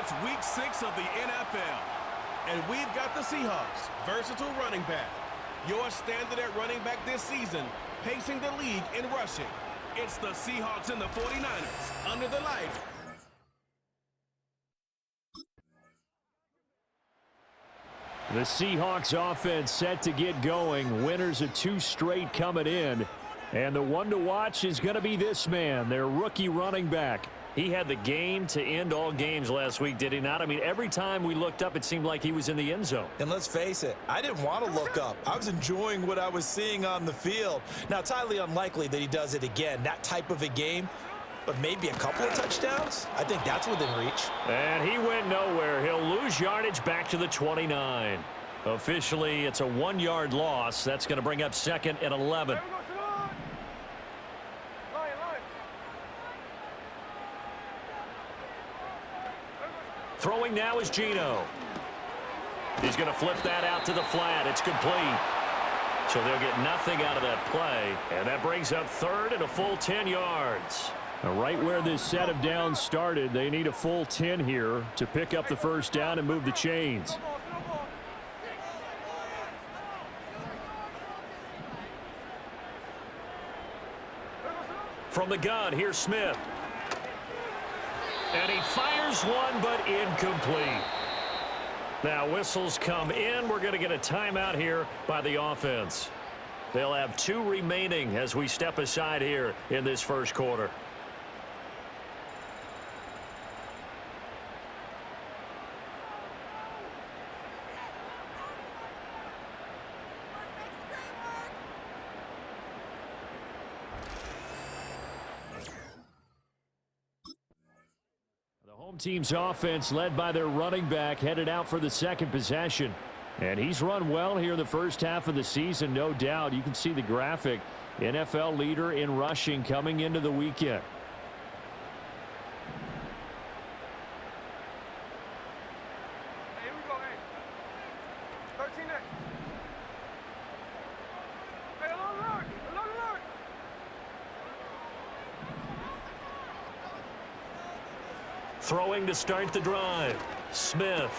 It's week 6 of the NFL, and we've got the Seahawks, versatile running back. Your standard at running back this season, pacing the league in rushing. It's the Seahawks and the 49ers under the lights. The Seahawks offense set to get going. Winners of 2 straight coming in. And the one to watch is going to be this man, their rookie running back. He had the game to end all games last week, did he not? I mean, every time we looked up, it seemed like he was in the end zone. And let's face it, I didn't want to look up. I was enjoying what I was seeing on the field. Now, it's highly unlikely that he does it again, that type of a game. But maybe a couple of touchdowns? I think that's within reach. And he went nowhere. He'll lose yardage back to the 29. Officially, it's a 1-yard loss. That's going to bring up 2nd and 11. Throwing now is Geno. He's going to flip that out to the flat. It's complete. So they'll get nothing out of that play. And that brings up 3rd and a full 10 yards. Right where this set of downs started, they need a full 10 here to pick up the first down and move the chains. From the gun, here's Smith. And he fires one, but incomplete. Now whistles come in. We're going to get a timeout here by the offense. They'll have 2 remaining as we step aside here in this first quarter. Home team's offense led by their running back headed out for the 2nd possession. And he's run well here in the first half of the season, no doubt. You can see the graphic. NFL leader in rushing coming into the weekend. Hey, here we go, hey. 13 next. Hey, alert. Throwing to start the drive. Smith.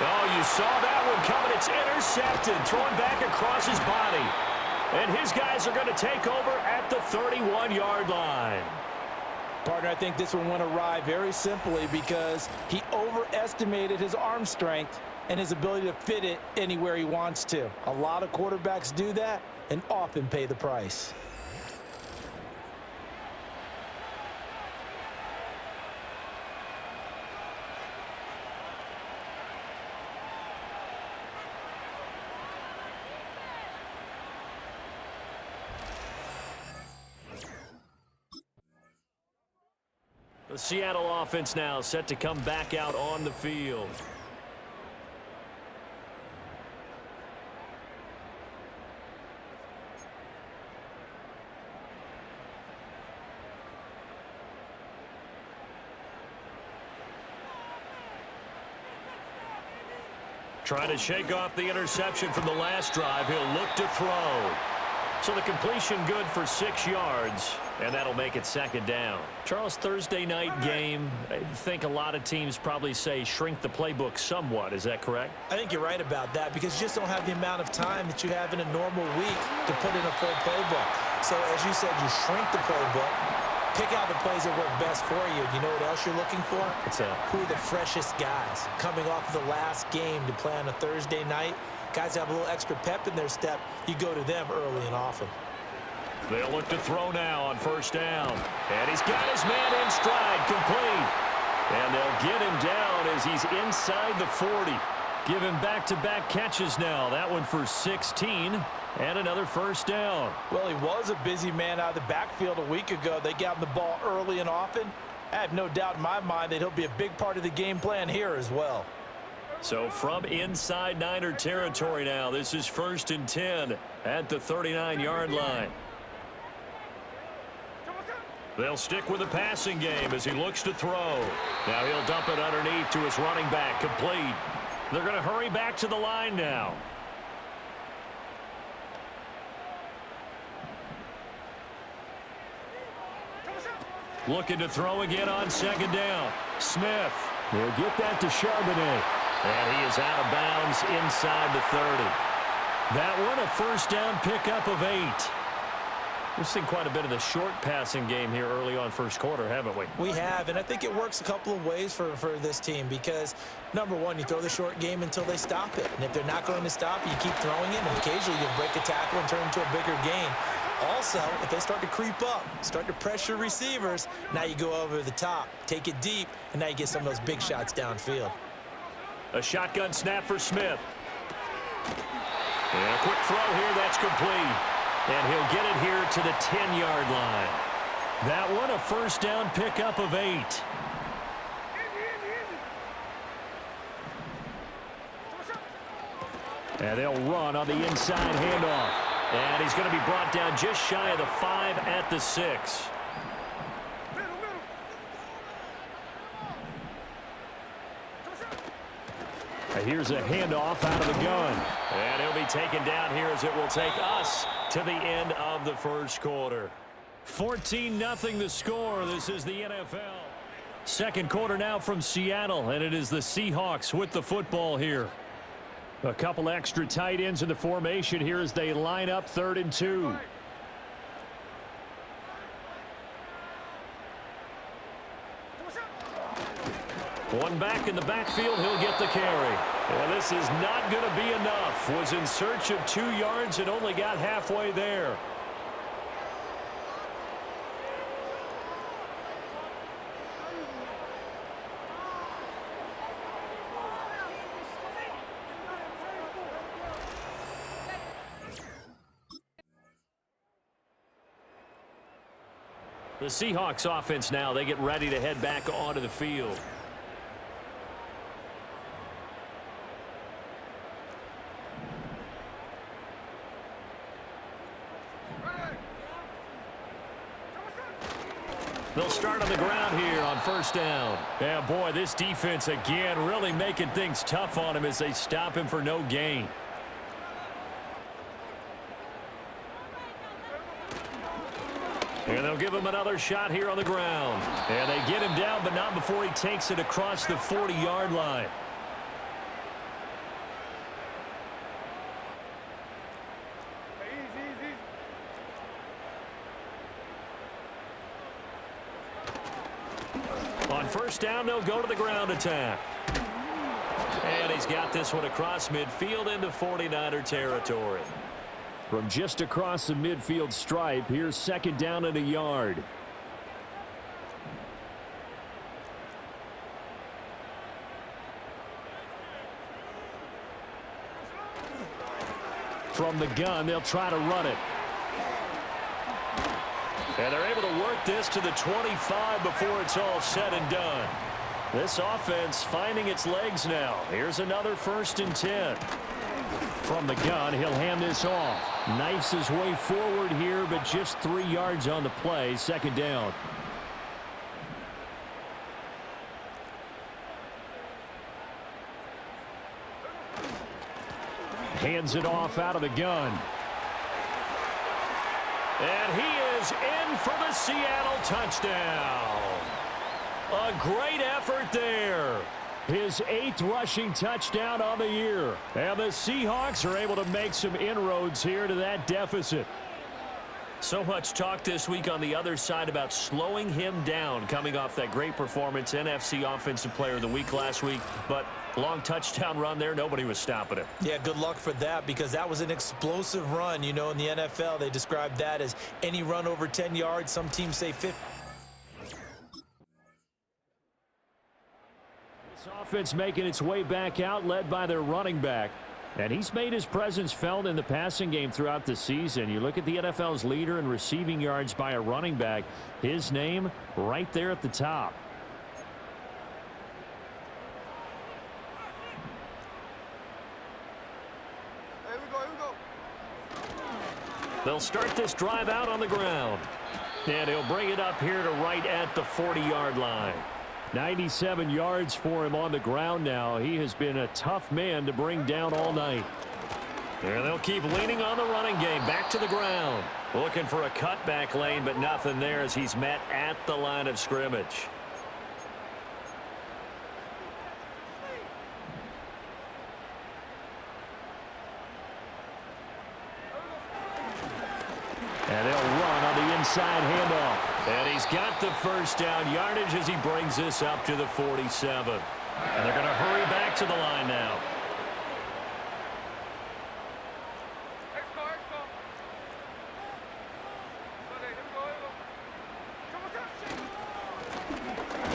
Oh, you saw that one coming. It's intercepted. Throwing back across his body. And his guys are going to take over at the 31-yard line. Partner, I think this one went awry very simply because he overestimated his arm strength and his ability to fit it anywhere he wants to. A lot of quarterbacks do that and often pay the price. The Seattle offense now set to come back out on the field. Trying to shake off the interception from the last drive. He'll look to throw. So the completion good for 6 yards, and that'll make it 2nd down. Charles, Thursday night game, I think a lot of teams probably say shrink the playbook somewhat. Is that correct? I think you're right about that because you just don't have the amount of time that you have in a normal week to put in a full playbook. So as you said, you shrink the playbook, pick out the plays that work best for you. You know what else you're looking for? Who are the freshest guys coming off the last game to play on a Thursday night? Guys have a little extra pep in their step. You go to them early and often. They'll look to throw now on 1st down. And he's got his man in stride, complete. And they'll get him down as he's inside the 40. Give him back-to-back catches now. That one for 16 and another 1st down. Well, he was a busy man out of the backfield a week ago. They got him the ball early and often. I have no doubt in my mind that he'll be a big part of the game plan here as well. So from inside Niner territory now, this is 1st and 10 at the 39-yard line. They'll stick with the passing game as he looks to throw. Now he'll dump it underneath to his running back, complete. They're going to hurry back to the line now. Looking to throw again on 2nd down. Smith. He'll get that to Charbonnet. And he is out of bounds inside the 30. That one a first down pickup of 8. We've seen quite a bit of the short passing game here early on first quarter, haven't we? We have, and I think it works a couple of ways for this team because, number one, you throw the short game until they stop it. And if they're not going to stop it, you keep throwing it, and occasionally you break a tackle and turn it into a bigger gain. Also, if they start to creep up, start to pressure receivers, now you go over the top, take it deep, and now you get some of those big shots downfield. A shotgun snap for Smith. And a quick throw here, that's complete. And he'll get it here to the 10-yard line. That one a first down pickup of 8. And they'll run on the inside handoff. And he's going to be brought down just shy of the 5 at the 6. And here's a handoff out of the gun. And he'll be taken down here as it will take us to the end of the first quarter. 14-0 the score. This is the NFL. Second quarter now from Seattle, and it is the Seahawks with the football here. A couple extra tight ends in the formation here as they line up 3rd and 2. One back in the backfield, he'll get the carry. And this is not going to be enough. Was in search of 2 yards and only got halfway there. The Seahawks offense now, they get ready to head back onto the field. They'll start on the ground here on first down. Yeah, boy, this defense again really making things tough on him as they stop him for no gain. And they'll give him another shot here on the ground. And they get him down, but not before he takes it across the 40-yard line. On first down, they'll go to the ground attack. And he's got this one across midfield into 49er territory. From just across the midfield stripe, here's second down and a yard. From the gun, they'll try to run it. And they're able to work this to the 25 before it's all said and done. This offense finding its legs now. Here's another 1st and 10. From the gun, he'll hand this off. Knifes his way forward here, but just 3 yards on the play. Second down. Hands it off out of the gun. And he is in for the Seattle touchdown. A great effort there. His 8th rushing touchdown on the year. And the Seahawks are able to make some inroads here to that deficit. So much talk this week on the other side about slowing him down coming off that great performance, NFC Offensive Player of the Week last week. But long touchdown run there, nobody was stopping him. Yeah, good luck for that because that was an explosive run. You know, in the NFL, they describe that as any run over 10 yards. Some teams say 50. This offense making its way back out, led by their running back. And he's made his presence felt in the passing game throughout the season. You look at the NFL's leader in receiving yards by a running back. His name right there at the top. Here we go. They'll start this drive out on the ground. And he'll bring it up here to right at the 40-yard line. 97 yards for him on the ground now. He has been a tough man to bring down all night. And they'll keep leaning on the running game. Back to the ground. Looking for a cutback lane, but nothing there as he's met at the line of scrimmage. inside handoff. And he's got the first down yardage as he brings this up to the 47. And they're going to hurry back to the line now.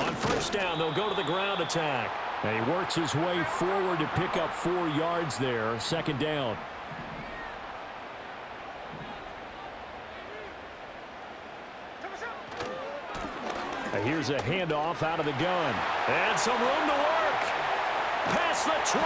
On first down, they'll go to the ground attack. And he works his way forward to pick up 4 yards there. Second down. And here's a handoff out of the gun. And some room to work. Past the 20.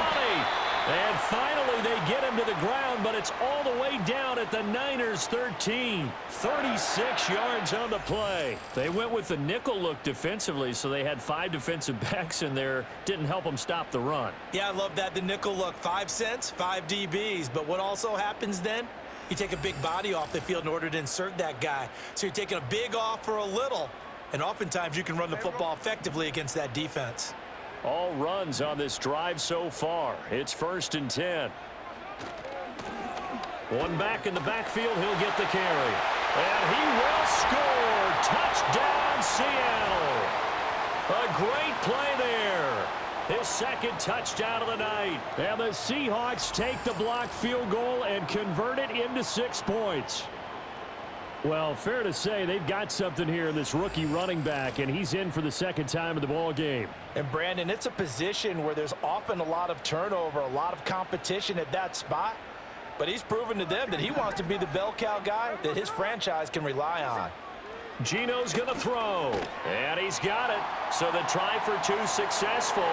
And finally they get him to the ground, but it's all the way down at the Niners' 13. 36 yards on the play. They went with the nickel look defensively, so they had 5 defensive backs in there. Didn't help them stop the run. Yeah, I love that. The nickel look. 5 cents, 5 DBs. But what also happens then? You take a big body off the field in order to insert that guy. So you're taking a big off for a little. And oftentimes you can run the football effectively against that defense. All runs on this drive so far. It's 1st and 10. One back in the backfield. He'll get the carry. And he will score. Touchdown, Seattle. A great play there. His second touchdown of the night. And the Seahawks take the blocked field goal and convert it into 6 points. Well, fair to say they've got something here in this rookie running back, and he's in for the second time in the ball game. And, Brandon, it's a position where there's often a lot of turnover, a lot of competition at that spot. But he's proven to them that he wants to be the bell cow guy that his franchise can rely on. Gino's going to throw, and he's got it. So the try for 2 successful.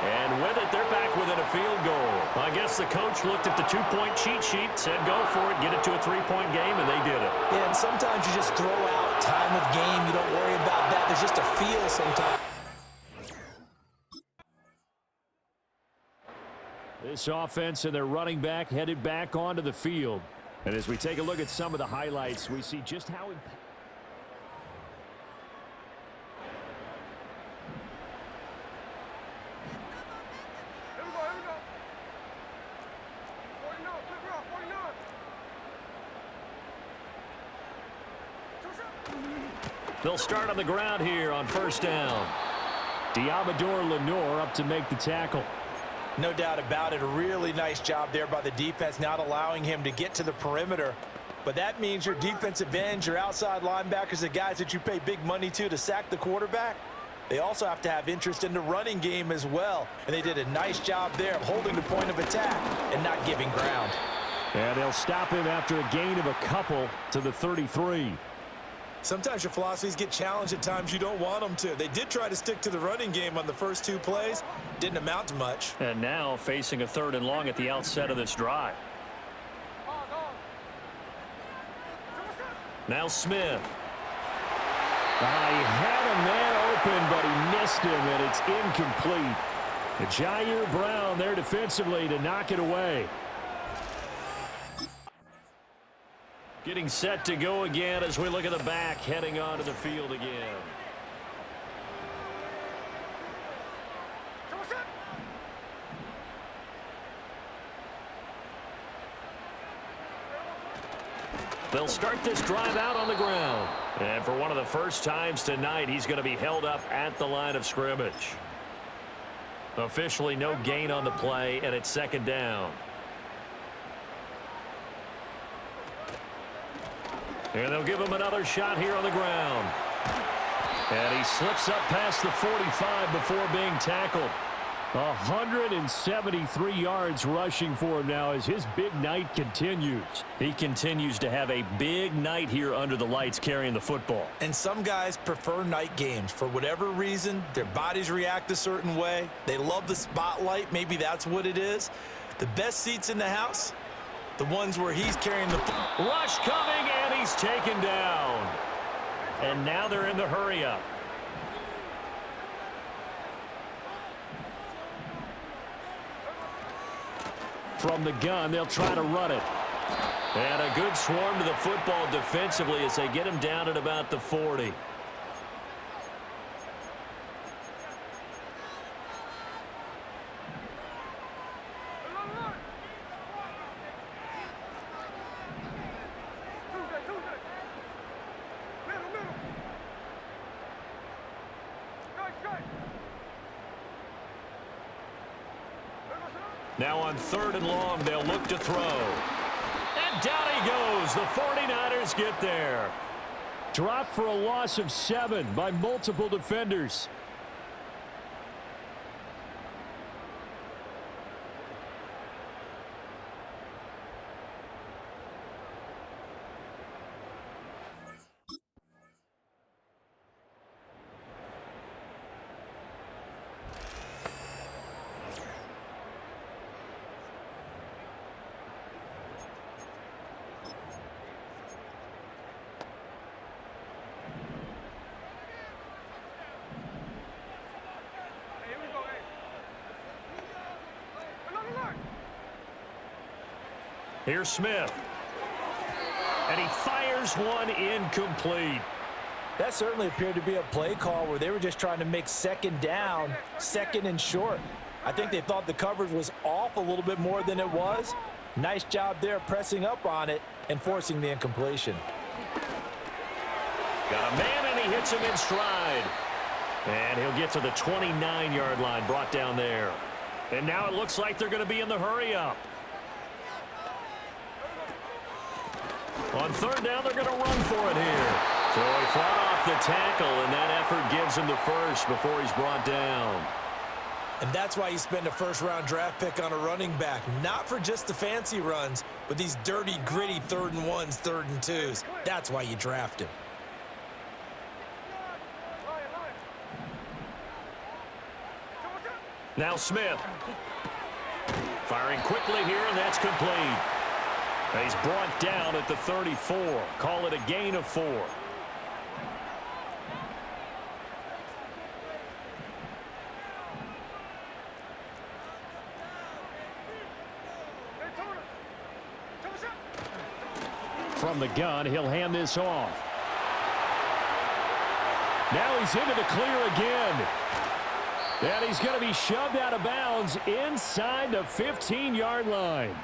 And with it, they're back within a field goal. I guess the coach looked at the 2-point cheat sheet, said go for it, get it to a 3-point game, and they did it. Yeah, and sometimes you just throw out time of game. You don't worry about that. There's just a feel sometimes. This offense and their running back headed back onto the field. And as we take a look at some of the highlights, we see just how impactful. They'll start on the ground here on first down. Diamador Lenore up to make the tackle. No doubt about it. A really nice job there by the defense, not allowing him to get to the perimeter. But that means your defensive ends, your outside linebackers, the guys that you pay big money to sack the quarterback, they also have to have interest in the running game as well. And they did a nice job there of holding the point of attack and not giving ground. And they'll stop him after a gain of a couple to the 33. Sometimes your philosophies get challenged at times you don't want them to. They did try to stick to the running game on the first 2 plays. Didn't amount to much. And now facing a 3rd and long at the outset of this drive. Now Smith. He had a man open, but he missed him, and it's incomplete. And Jair Brown there defensively to knock it away. Getting set to go again as we look at the back heading onto the field again. They'll start this drive out on the ground. And for one of the first times tonight, he's going to be held up at the line of scrimmage. Officially no gain on the play, and it's 2nd down. And they'll give him another shot here on the ground. And he slips up past the 45 before being tackled. 173 yards rushing for him now as his big night continues. He continues to have a big night here under the lights carrying the football. And some guys prefer night games. For whatever reason, their bodies react a certain way. They love the spotlight. Maybe that's what it is. The best seats in the house, the ones where he's carrying the football. Rush coming, and he's taken down. And now they're in the hurry-up. From the gun, they'll try to run it. And a good swarm to the football defensively as they get him down at about the 40. Now on 3rd and long, they'll look to throw. And down he goes. The 49ers get there. Dropped for a loss of 7 by multiple defenders. Here's Smith. And he fires one incomplete. That certainly appeared to be a play call where they were just trying to make 2nd down, 2nd and short. I think they thought the coverage was off a little bit more than it was. Nice job there pressing up on it and forcing the incompletion. Got a man, and he hits him in stride. And he'll get to the 29-yard line, brought down there. And now it looks like they're going to be in the hurry-up. On 3rd down, they're going to run for it here. So he fought off the tackle, and that effort gives him the first before he's brought down. And that's why you spend a 1st-round draft pick on a running back. Not for just the fancy runs, but these dirty, gritty 3rd and 1s, 3rd and 2s. That's why you draft him. Now Smith. Firing quickly here, and that's complete. He's brought down at the 34. Call it a gain of 4. From the gun, he'll hand this off. Now he's into the clear again. And he's going to be shoved out of bounds inside the 15-yard line.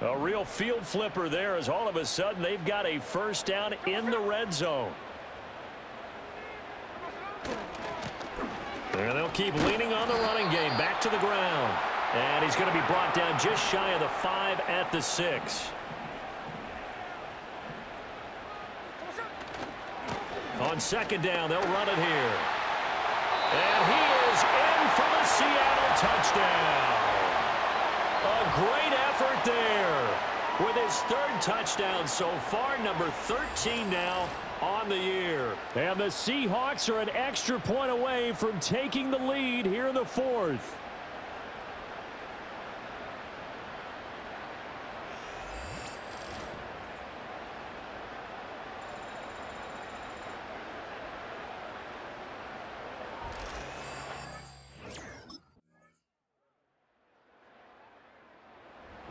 A real field flipper there, as all of a sudden they've got a 1st down in the red zone. And they'll keep leaning on the running game. Back to the ground. And he's going to be brought down just shy of the 5 at the 6. On 2nd down, they'll run it here. And he is in for the Seattle touchdown. A great effort there with his 3rd touchdown so far, number 13 now on the year. And the Seahawks are an extra point away from taking the lead here in the 4th.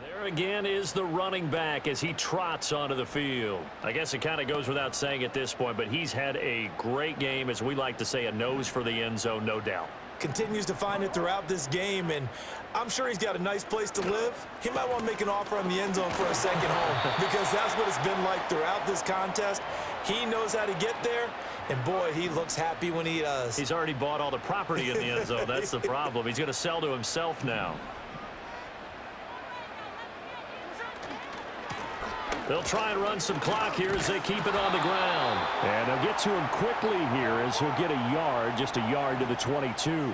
There again is the running back as he trots onto the field. I guess it kind of goes without saying at this point, but he's had a great game, as we like to say, a nose for the end zone, no doubt. Continues to find it throughout this game, and I'm sure he's got a nice place to live. He might want to make an offer on the end zone for a 2nd home because that's what it's been like throughout this contest. He knows how to get there, and boy, he looks happy when he does. He's already bought all the property in the end zone. That's the problem. He's going to sell to himself now. They'll try and run some clock here as they keep it on the ground. And they'll get to him quickly here as he'll get a yard, just a yard to the 22.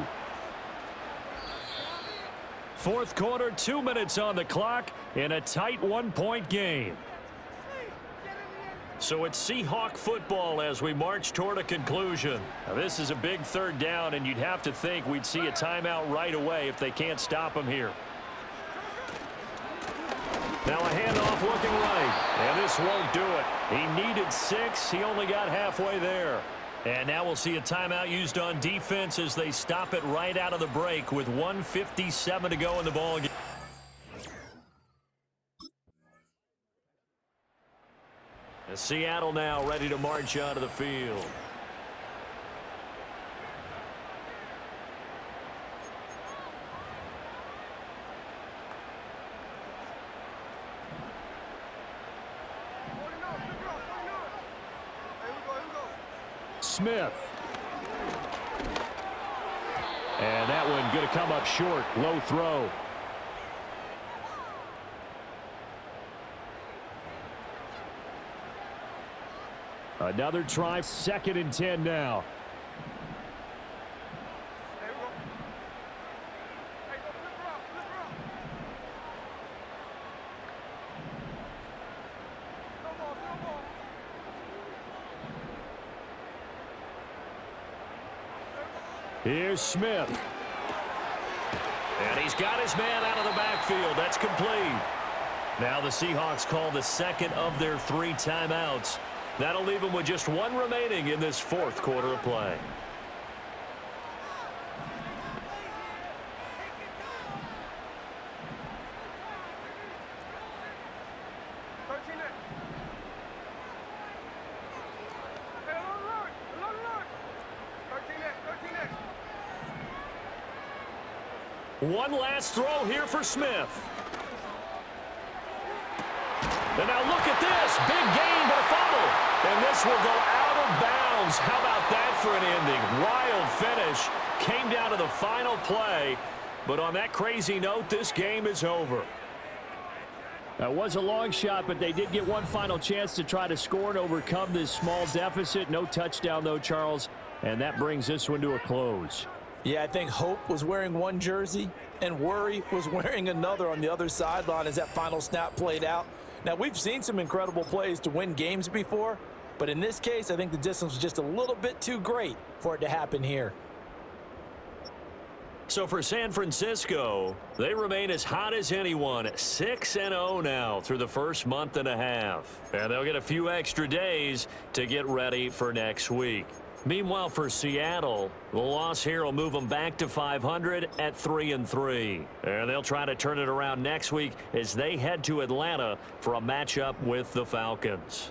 4th quarter, 2 minutes on the clock in a tight 1-point game. So it's Seahawk football as we march toward a conclusion. Now, this is a big 3rd down, and you'd have to think we'd see a timeout right away if they can't stop him here. Now a handoff looking right, and this won't do it. He needed 6. He only got halfway there. And now we'll see a timeout used on defense as they stop it right out of the break with 1:57 to go in the ballgame. Seattle now ready to march onto the field. Smith. And that one going to come up short. Low throw. Another try. 2nd and 10 now. There we go. Hey, go flip her up, flip her up. No ball, no ball. Here's Smith. And he's got his man out of the backfield. That's complete. Now the Seahawks call the 2nd of their 3 timeouts. That'll leave them with just 1 remaining in this 4th quarter of play. One last throw here for Smith. And now look at this. Big gain, but a fumble. And this will go out of bounds. How about that for an ending? Wild finish. Came down to the final play. But on that crazy note, this game is over. That was a long shot, but they did get one final chance to try to score and overcome this small deficit. No touchdown, though, Charles. And that brings this one to a close. Yeah, I think Hope was wearing one jersey and Worry was wearing another on the other sideline as that final snap played out. Now, we've seen some incredible plays to win games before, but in this case, I think the distance was just a little bit too great for it to happen here. So for San Francisco, they remain as hot as anyone, 6-0 now through the first month and a half. And they'll get a few extra days to get ready for next week. Meanwhile, for Seattle, the loss here will move them back to 500 at 3-3. And they'll try to turn it around next week as they head to Atlanta for a matchup with the Falcons.